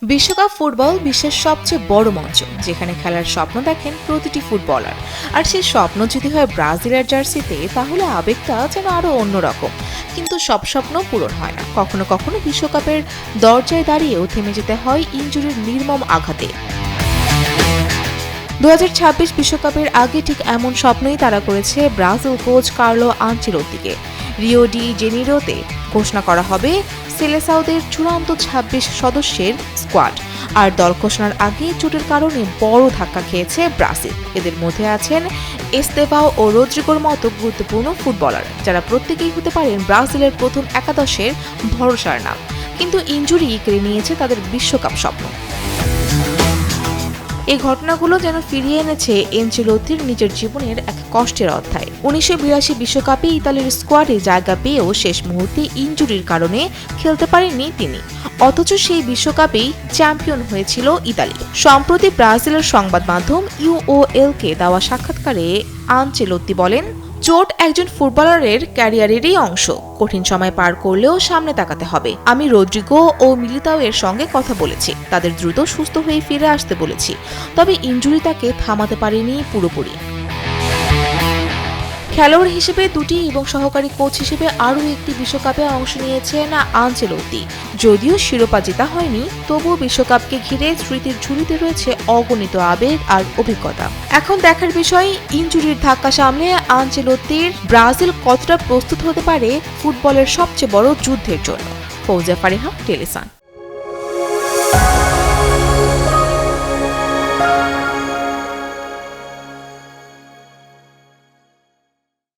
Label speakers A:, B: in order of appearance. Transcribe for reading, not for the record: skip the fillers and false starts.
A: বিশ্বকাপ ফুটবল বিশ্বের সবচেয়ে বড় মঞ্চ, যেখানে খেলার স্বপ্ন দেখেন প্রতিটি ফুটবলার। আর সেই স্বপ্ন যদি হয় ব্রাজিলের জার্সিতে, তাহলে আবেগটা যেন আরো অন্যরকম। কিন্তু সব স্বপ্ন পূরণ হয় না। কখনো কখনো বিশ্বকাপের দরজায় দাঁড়িয়েও থেমে যেতে হয় ইনজুরির নির্মম আঘাতে। 2026 বিশ্বকাপের আগে ঠিক এমন স্বপ্নই তারা করেছে ব্রাজিল কোচ কার্লো আনচেলোত্তিকে। রিও ডি জেনিরোতে ঘোষণা করা হবে সেলেসাওদের চূড়ান্ত 26 সদস্যের স্কোয়াড। আর দল ঘোষণার আগে চোটের কারণে বড় ধাক্কা খেয়েছে ব্রাজিল। এদের মধ্যে আছেন এস্তেভাও ও রদ্রিগোর মতো গুরুত্বপূর্ণ ফুটবলার, যারা প্রত্যেকেই হতে পারেন ব্রাজিলের প্রথম একাদশের ভরসার নাম। কিন্তু ইনজুরি কেড়ে নিয়েছে তাদের বিশ্বকাপ স্বপ্ন। এই ঘটনাগুলো যেন ফিরিয়ে এনেছে এনচেলোত্তির নিজের জীবনের এক কষ্টের অধ্যায়। 1982 বিশ্বকাপে ইতালির স্কোয়াডে জায়গা পেয়েও শেষ মুহূর্তে ইনজুরির কারণে খেলতে পারেননি তিনি। অথচ সেই বিশ্বকাপেই চ্যাম্পিয়ন হয়েছিল ইতালি। সম্প্রতি ব্রাজিলের সংবাদ মাধ্যম ইউওএলকে দেওয়া সাক্ষাৎকারে আনচেলোত্তি বলেন, চোট একজন ফুটবলারের ক্যারিয়ারেরই অংশ। কঠিন সময় পার করলেও সামনে তাকাতে হবে। আমি রদ্রিগো ও মিলিতাও এর সঙ্গে কথা বলেছি, তাদের দ্রুত সুস্থ হয়ে ফিরে আসতে বলেছি। তবে ইনজুরি তাকে থামাতে পারেনি পুরোপুরি। খেলোয়াড় হিসেবে দুটি এবং সহকারী কোচ হিসেবে আরও একটি বিশ্বকাপে অংশ নিয়েছেন আনচেলোত্তি। যদিও শিরোপা জেতা হয়নি, তবুও বিশ্বকাপকে ঘিরে স্মৃতির ঝুলিতে রয়েছে অগণিত আবেগ আর অভিজ্ঞতা। এখন দেখার বিষয়, ইনজুরির ধাক্কা সামলে আনচেলোত্তির ব্রাজিল কতটা প্রস্তুত হতে পারে ফুটবলের সবচেয়ে বড় যুদ্ধের জন্য। ফৌজা ফারিহা, টেলিসান।